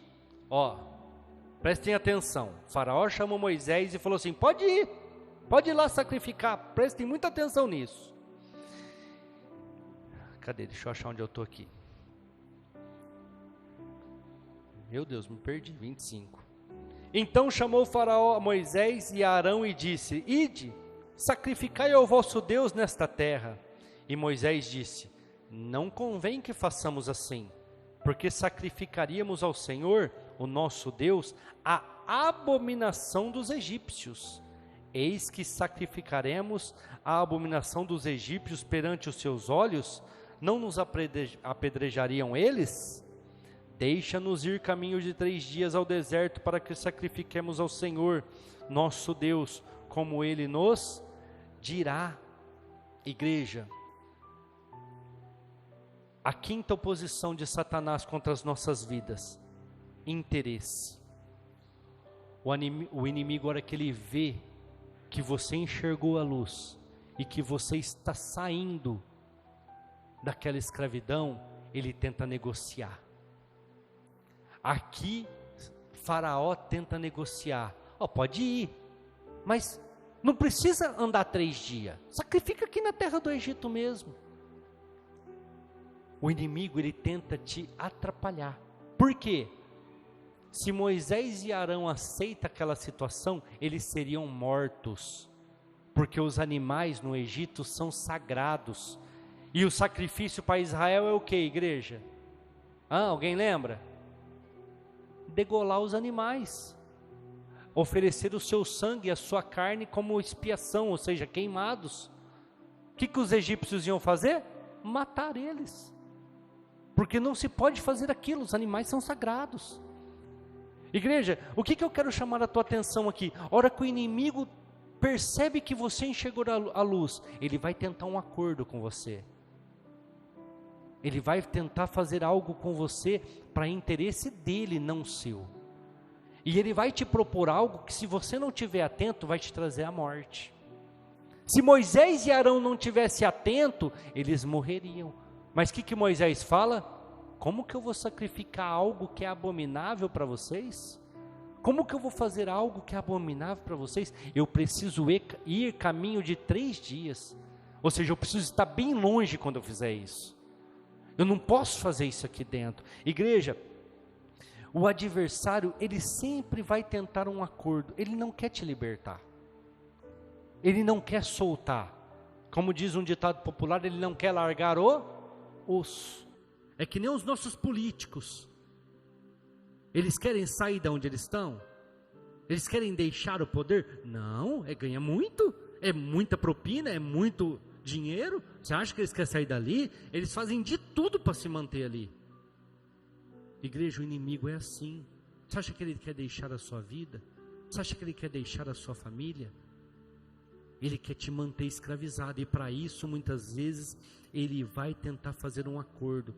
prestem atenção, o faraó chamou Moisés e falou assim: pode ir lá sacrificar, prestem muita atenção nisso. Cadê? Deixa eu achar onde eu estou aqui. Meu Deus, me perdi. 25. Então chamou o faraó a Moisés e a Arão e disse: ide, sacrificai ao vosso Deus nesta terra. E Moisés disse: não convém que façamos assim, porque sacrificaríamos ao Senhor, o nosso Deus, a abominação dos egípcios. Eis que sacrificaremos a abominação dos egípcios perante os seus olhos, não nos apedrejariam eles? Deixa-nos ir caminho de 3 dias ao deserto, para que sacrifiquemos ao Senhor, nosso Deus, como Ele nos dirá. Igreja, a quinta oposição de Satanás contra as nossas vidas: interesse. O inimigo, a hora que ele vê que você enxergou a luz e que você está saindo daquela escravidão, ele tenta negociar. Aqui, Faraó tenta negociar: pode ir, mas não precisa andar 3 dias, sacrifica aqui na terra do Egito mesmo. O inimigo, ele tenta te atrapalhar. Por quê? Se Moisés e Arão aceitam aquela situação, eles seriam mortos, porque os animais no Egito são sagrados, e o sacrifício para Israel é o que, igreja? Alguém lembra? Degolar os animais, oferecer o seu sangue e a sua carne como expiação, ou seja, queimados. O que os egípcios iam fazer? Matar eles, porque não se pode fazer aquilo, os animais são sagrados. Igreja, o que eu quero chamar a tua atenção aqui? A hora que o inimigo percebe que você enxergou a luz, ele vai tentar um acordo com você. Ele vai tentar fazer algo com você para interesse dele, não seu. E ele vai te propor algo que, se você não estiver atento, vai te trazer a morte. Se Moisés e Arão não tivessem atento, eles morreriam. Mas o que Moisés fala? Como que eu vou sacrificar algo que é abominável para vocês? Como que eu vou fazer algo que é abominável para vocês? Eu preciso ir caminho de 3 dias. Ou seja, eu preciso estar bem longe quando eu fizer isso. Eu não posso fazer isso aqui dentro. Igreja, o adversário, ele sempre vai tentar um acordo. Ele não quer te libertar. Ele não quer soltar. Como diz um ditado popular, ele não quer largar o osso. É que nem os nossos políticos. Eles querem sair de onde eles estão? Eles querem deixar o poder? Não, ganha muito, é muita propina, é muito dinheiro. Você acha que eles querem sair dali? Eles fazem de tudo para se manter ali. Igreja, o inimigo é assim. Você acha que ele quer deixar a sua vida? Você acha que ele quer deixar a sua família? Ele quer te manter escravizado, e para isso, muitas vezes, ele vai tentar fazer um acordo.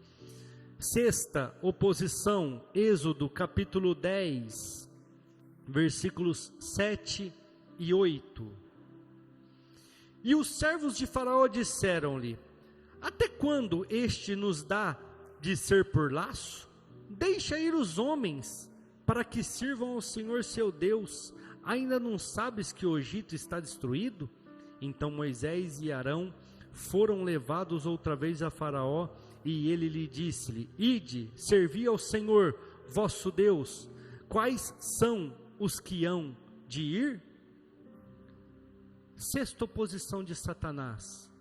Sexta oposição, Êxodo capítulo 10, versículos 7 e 8. E os servos de Faraó disseram-lhe: até quando este nos dá de ser por laço? Deixa ir os homens, para que sirvam ao Senhor seu Deus. Ainda não sabes que o Egito está destruído? Então Moisés e Arão foram levados outra vez a Faraó, e ele lhe disse-lhe: ide, servi ao Senhor vosso Deus. Quais são os que hão de ir? Sexta oposição de Satanás: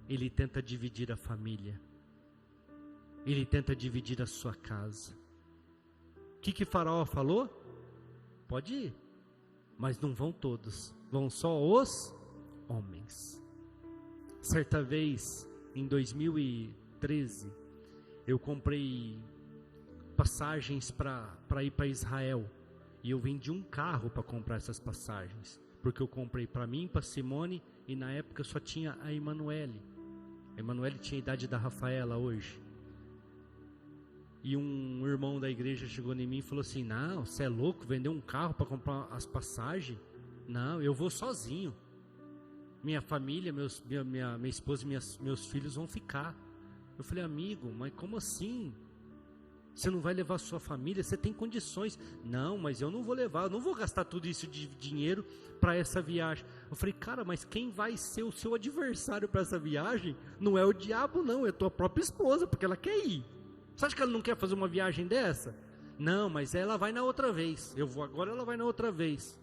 ele tenta dividir a família, ele tenta dividir a sua casa. O que Faraó falou? Pode ir, mas não vão todos, vão só os homens. Certa vez, em 2013, eu comprei passagens para ir para Israel, e eu vendi um carro para comprar essas passagens, porque eu comprei para mim, para Simone, e na época só tinha a Emanuele. A Emanuele tinha a idade da Rafaela hoje. E um irmão da igreja chegou em mim e falou assim: não, você é louco, vender um carro para comprar as passagens? Não, eu vou sozinho. minha família, minha esposa e meus filhos vão ficar. Eu falei, amigo, mas como assim? Você não vai levar sua família? Você tem condições? Não, mas eu não vou levar, eu não vou gastar tudo isso de dinheiro para essa viagem. Eu falei, cara, mas quem vai ser o seu adversário para essa viagem? Não é o diabo não, é a tua própria esposa, porque ela quer ir. Você acha que ela não quer fazer uma viagem dessa? Não, mas ela vai na outra vez. Eu vou agora, ela vai na outra vez.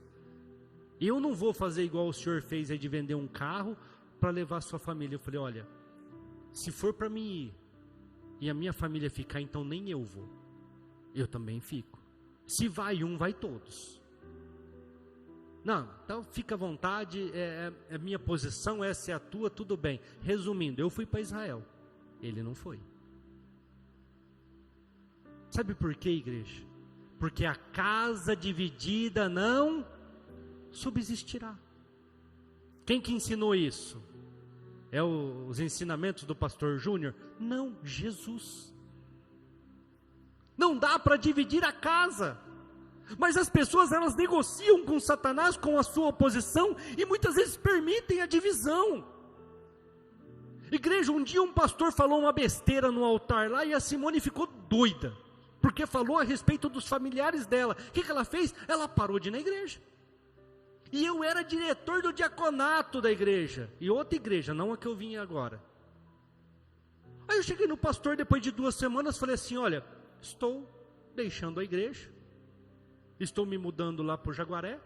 Eu não vou fazer igual o senhor fez aí de vender um carro para levar a sua família. Eu falei, olha, se for para mim ir e a minha família ficar, então nem eu vou. Eu também fico. Se vai um, vai todos. Não, então fica à vontade, é minha posição, essa é a tua, tudo bem. Resumindo, eu fui para Israel, ele não foi. Sabe por quê, igreja? Porque a casa dividida não subsistirá. Quem que ensinou isso? É os ensinamentos do pastor Júnior? Não, Jesus. Não dá para dividir a casa. Mas as pessoas, elas negociam com Satanás, com a sua oposição, e muitas vezes permitem a divisão. Igreja, um dia um pastor falou uma besteira no altar lá, e a Simone ficou doida, porque falou a respeito dos familiares dela. O que ela fez? Ela parou de ir na igreja. E eu era diretor do diaconato da igreja, e outra igreja, não a que eu vim agora. Aí eu cheguei no pastor depois de 2 semanas, falei assim, olha, estou deixando a igreja, estou me mudando lá para o Jaguaré,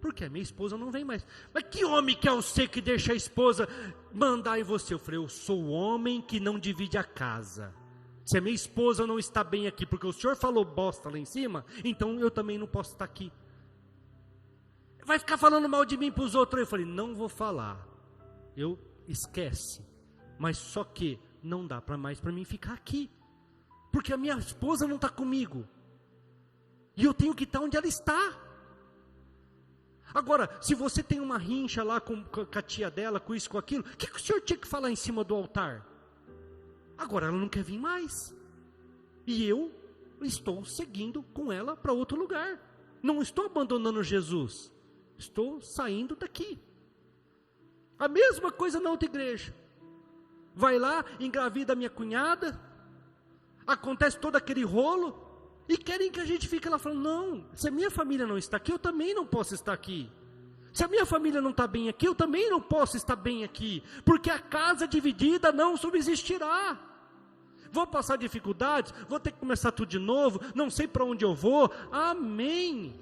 porque a minha esposa não vem mais. Mas que homem que é você que deixa a esposa mandar em você? Eu falei, eu sou o homem que não divide a casa. Se a minha esposa não está bem aqui, porque o senhor falou bosta lá em cima, então eu também não posso estar aqui. Vai ficar falando mal de mim para os outros? Eu falei, não vou falar. Eu esquece. Mas só que não dá mais para mim ficar aqui, porque a minha esposa não está comigo, e eu tenho que estar onde ela está. Agora, se você tem uma rincha lá com a tia dela, com isso, com aquilo, o que o senhor tinha que falar em cima do altar? Agora ela não quer vir mais, e eu estou seguindo com ela para outro lugar. Não estou abandonando Jesus, estou saindo daqui. A mesma coisa na outra igreja. Vai lá, engravida a minha cunhada, acontece todo aquele rolo, e querem que a gente fique lá falando, não, se a minha família não está aqui, eu também não posso estar aqui. Se a minha família não está bem aqui, eu também não posso estar bem aqui, porque a casa dividida não subsistirá. Vou passar dificuldades, vou ter que começar tudo de novo, não sei para onde eu vou, amém.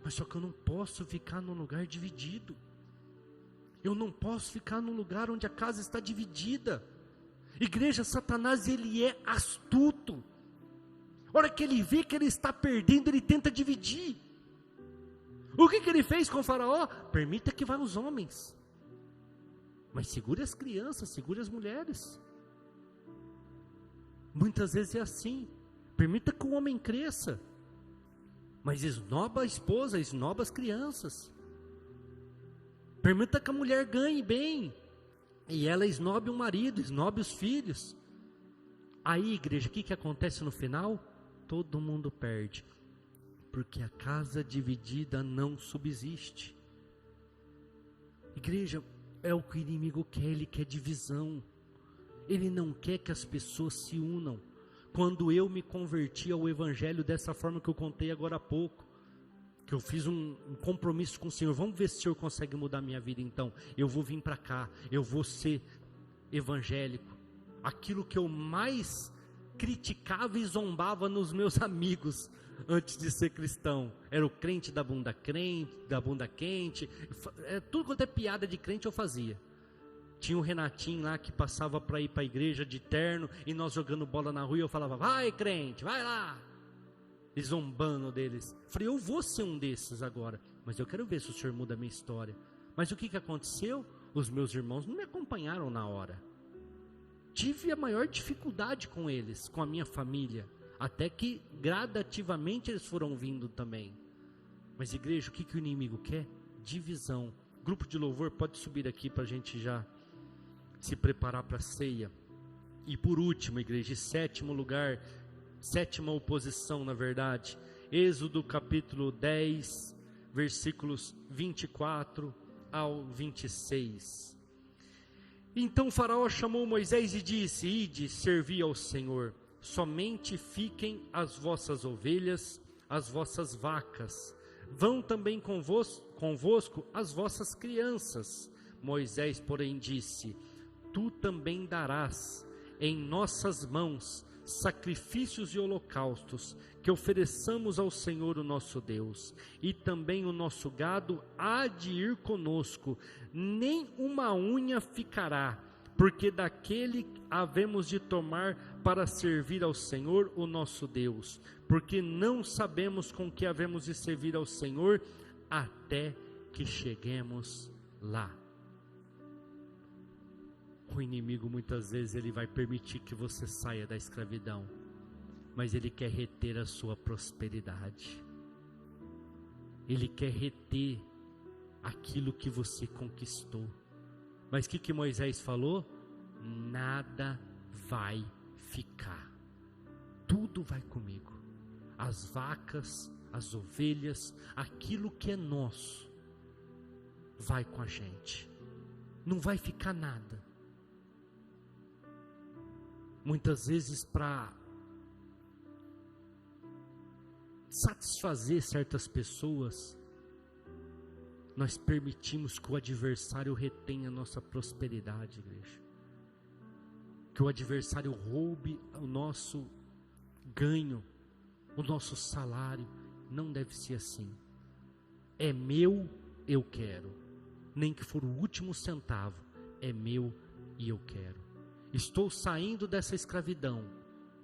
Mas só que eu não posso ficar num lugar dividido. Eu não posso ficar num lugar onde a casa está dividida. Igreja, Satanás, ele é astuto. A hora que ele vê que ele está perdendo, ele tenta dividir. O que ele fez com o faraó? Permita que vá os homens, mas segure as crianças, segure as mulheres. Muitas vezes é assim. Permita que o homem cresça, mas esnoba a esposa, esnoba as crianças. Permita que a mulher ganhe bem, e ela esnobe o marido, esnobe os filhos. Aí, igreja, o que acontece no final? Todo mundo perde, porque a casa dividida não subsiste. Igreja, é o que o inimigo quer, ele quer divisão. Ele não quer que as pessoas se unam. Quando eu me converti ao evangelho dessa forma que eu contei agora há pouco, que eu fiz um compromisso com o Senhor, vamos ver se o Senhor consegue mudar a minha vida então, eu vou vir para cá, eu vou ser evangélico. Aquilo que eu mais criticava e zombava nos meus amigos antes de ser cristão, era o crente da bunda quente, tudo quanto é piada de crente eu fazia. Tinha o Renatinho lá que passava para ir para a igreja de terno, e nós jogando bola na rua, e eu falava, vai crente, vai lá, e zombando deles. Falei, eu vou ser um desses agora, mas eu quero ver se o Senhor muda a minha história. Mas o que aconteceu? Os meus irmãos não me acompanharam na hora. Tive a maior dificuldade com eles, com a minha família, até que gradativamente eles foram vindo também. Mas igreja, o que o inimigo quer? Divisão. Grupo de louvor pode subir aqui para a gente já se preparar para a ceia. E por último, igreja, sétimo lugar, sétima oposição na verdade, Êxodo capítulo 10, versículos 24 ao 26. Então Faraó chamou Moisés e disse: ide, servi ao Senhor, somente fiquem as vossas ovelhas, as vossas vacas, vão também convosco as vossas crianças. Moisés, porém, disse: tu também darás em nossas mãos sacrifícios e holocaustos, que ofereçamos ao Senhor o nosso Deus, e também o nosso gado há de ir conosco, nem uma unha ficará, porque daquele havemos de tomar para servir ao Senhor o nosso Deus, porque não sabemos com que havemos de servir ao Senhor, até que cheguemos lá. O inimigo muitas vezes ele vai permitir que você saia da escravidão, mas ele quer reter a sua prosperidade. Ele quer reter aquilo que você conquistou. Mas o que Moisés falou? Nada vai ficar. Tudo vai comigo. As vacas, as ovelhas, aquilo que é nosso, vai com a gente. Não vai ficar nada. Muitas vezes, para satisfazer certas pessoas, nós permitimos que o adversário retenha a nossa prosperidade, igreja. Que o adversário roube o nosso ganho, o nosso salário. Não deve ser assim. É meu, eu quero. Nem que for o último centavo, é meu e eu quero. Estou saindo dessa escravidão,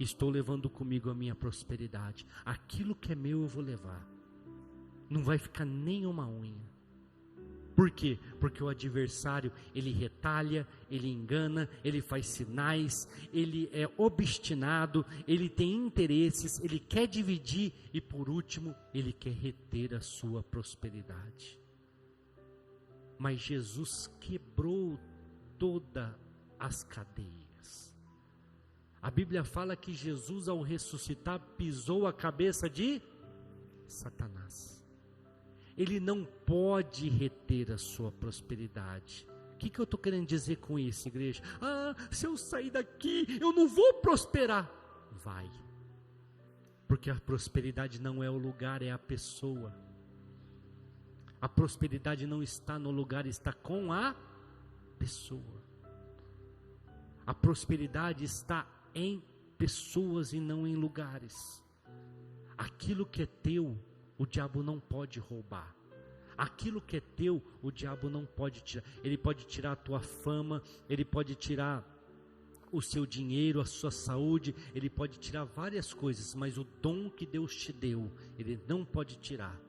estou levando comigo a minha prosperidade. Aquilo que é meu eu vou levar. Não vai ficar nem uma unha. Por quê? Porque o adversário, ele retalha, ele engana, ele faz sinais, ele é obstinado, ele tem interesses, ele quer dividir e, por último, ele quer reter a sua prosperidade. Mas Jesus quebrou todas as cadeias. A Bíblia fala que Jesus, ao ressuscitar, pisou a cabeça de Satanás. Ele não pode reter a sua prosperidade. O que eu estou querendo dizer com isso, igreja? Se eu sair daqui, eu não vou prosperar. Vai. Porque a prosperidade não é o lugar, é a pessoa. A prosperidade não está no lugar, está com a pessoa. A prosperidade está em pessoas e não em lugares. Aquilo que é teu, o diabo não pode roubar. Aquilo que é teu, o diabo não pode tirar. Ele pode tirar a tua fama, ele pode tirar o seu dinheiro, a sua saúde, ele pode tirar várias coisas, mas o dom que Deus te deu, ele não pode tirar.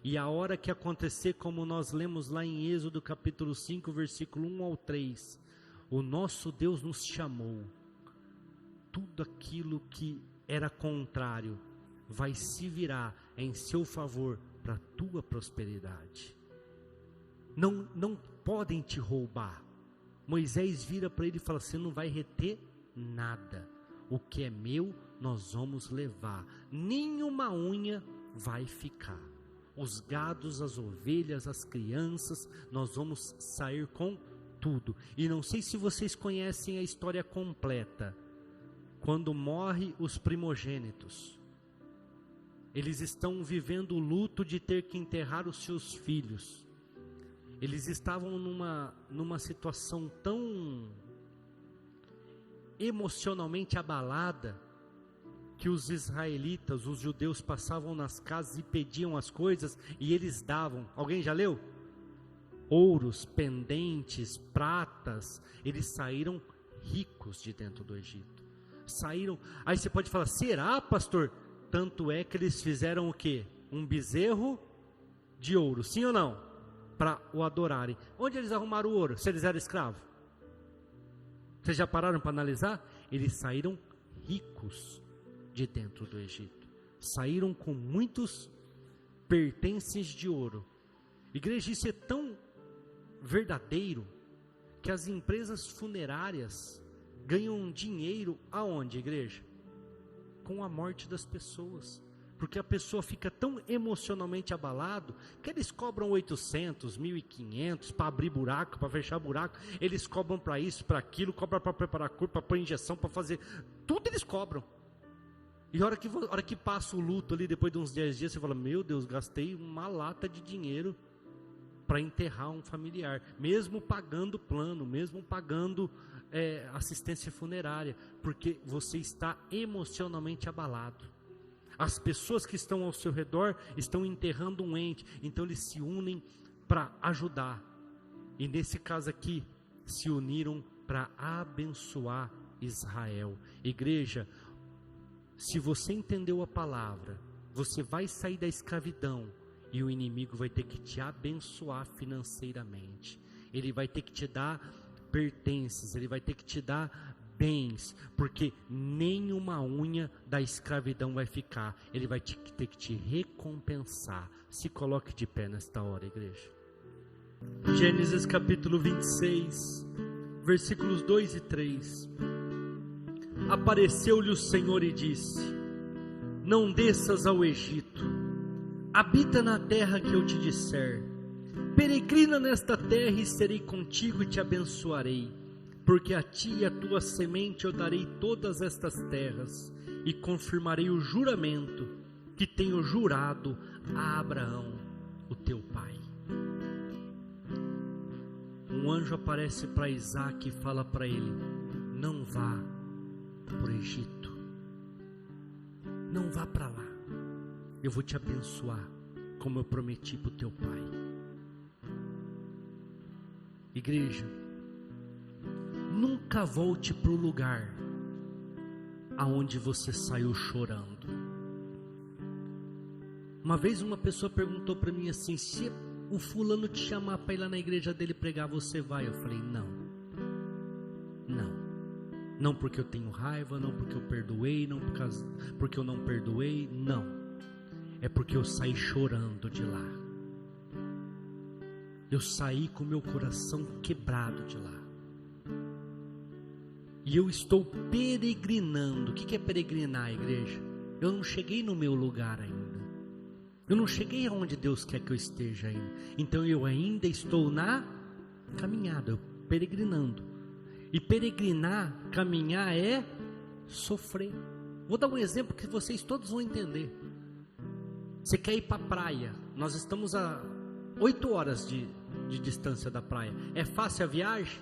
E a hora que acontecer, como nós lemos lá em Êxodo capítulo 5, versículo 1 ao 3, o nosso Deus nos chamou. Tudo aquilo que era contrário vai se virar em seu favor para a tua prosperidade. Não podem te roubar. Moisés vira para ele e fala: você não vai reter nada. O que é meu, nós vamos levar. Nenhuma unha vai ficar. Os gados, as ovelhas, as crianças, nós vamos sair com tudo. E não sei se vocês conhecem a história completa. Quando morrem os primogênitos, eles estão vivendo o luto de ter que enterrar os seus filhos. Eles estavam numa situação tão emocionalmente abalada, que os israelitas, os judeus, passavam nas casas e pediam as coisas e eles davam. Alguém já leu? Ouros, pendentes, pratas. Eles saíram ricos de dentro do Egito. Saíram. Aí você pode falar: será, pastor? Tanto é que eles fizeram o quê? Um bezerro de ouro, sim ou não? Para o adorarem. Onde eles arrumaram o ouro? Se eles eram escravos? Vocês já pararam para analisar? Eles saíram ricos de dentro do Egito. Saíram com muitos pertences de ouro. Igreja, isso é tão verdadeiro que as empresas funerárias ganham dinheiro aonde, igreja? Com a morte das pessoas. Porque a pessoa fica tão emocionalmente abalado que eles cobram 800, 1.500 para abrir buraco, para fechar buraco. Eles cobram para isso, para aquilo, cobram para preparar corpo, para pôr injeção, para fazer. Tudo eles cobram. E a hora que passa o luto ali, depois de uns 10 dias, você fala, meu Deus, gastei uma lata de dinheiro para enterrar um familiar. Mesmo pagando plano, mesmo pagando assistência funerária. Porque você está emocionalmente abalado. As pessoas que estão ao seu redor estão enterrando um ente, então eles se unem para ajudar. E nesse caso aqui, se uniram para abençoar Israel. Igreja, se você entendeu a palavra, você vai sair da escravidão e o inimigo vai ter que te abençoar financeiramente. Ele vai ter que te dar pertences, ele vai ter que te dar bens, porque nenhuma unha da escravidão vai ficar. Ele vai ter que te recompensar. Se coloque de pé nesta hora, igreja. Gênesis capítulo 26, versículos 2 e 3. Apareceu-lhe o Senhor e disse: não desças ao Egito, habita na terra que eu te disser, peregrina nesta terra e serei contigo e te abençoarei. Porque a ti e a tua semente eu darei todas estas terras, e confirmarei o juramento que tenho jurado a Abraão, o teu pai. Um anjo aparece para Isaac e fala para ele: não vá para o Egito, não vá para lá, eu vou te abençoar, como eu prometi para o teu pai. Igreja, nunca volte para o lugar aonde você saiu chorando. Uma vez uma pessoa perguntou para mim assim: se o fulano te chamar para ir lá na igreja dele pregar, você vai? Eu falei: não porque eu tenho raiva, não porque eu perdoei, não porque eu não perdoei, não, é porque eu saí chorando de lá. Eu saí com meu coração quebrado de lá. E eu estou peregrinando. O que é peregrinar, igreja? Eu não cheguei no meu lugar ainda. Eu não cheguei aonde Deus quer que eu esteja ainda. Então eu ainda estou na caminhada, peregrinando. E peregrinar, caminhar é sofrer. Vou dar um exemplo que vocês todos vão entender. Você quer ir para a praia. Nós estamos a 8 horas de distância da praia. É fácil a viagem?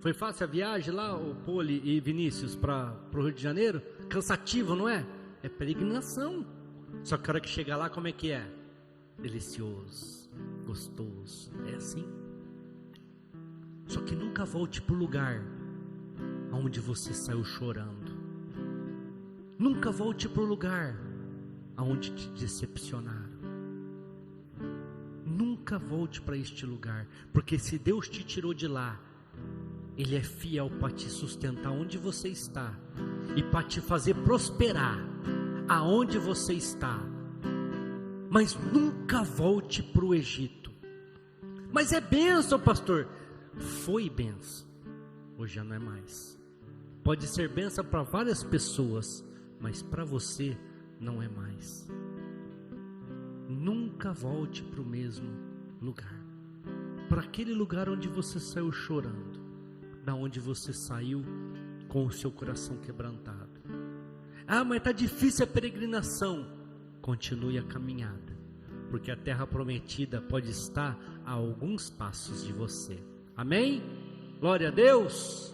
Foi fácil a viagem lá, o Poli e Vinícius, para o Rio de Janeiro? Cansativo, não é? É peregrinação. Só que a hora que chegar lá, como é que é? Delicioso, gostoso. É assim. Só que nunca volte para o lugar onde você saiu chorando. Nunca volte para o lugar onde te decepcionaram. Nunca volte para este lugar, porque se Deus te tirou de lá, Ele é fiel para te sustentar onde você está e para te fazer prosperar aonde você está. Mas nunca volte para o Egito. Mas é bênção, pastor. Foi bênção, hoje já não é mais. Pode ser bênção para várias pessoas, mas para você não é mais. Nunca volte para o mesmo lugar, para aquele lugar onde você saiu chorando, da onde você saiu com o seu coração quebrantado. Ah, mas está difícil a peregrinação. Continue a caminhada, porque a terra prometida pode estar a alguns passos de você. Amém? Glória a Deus.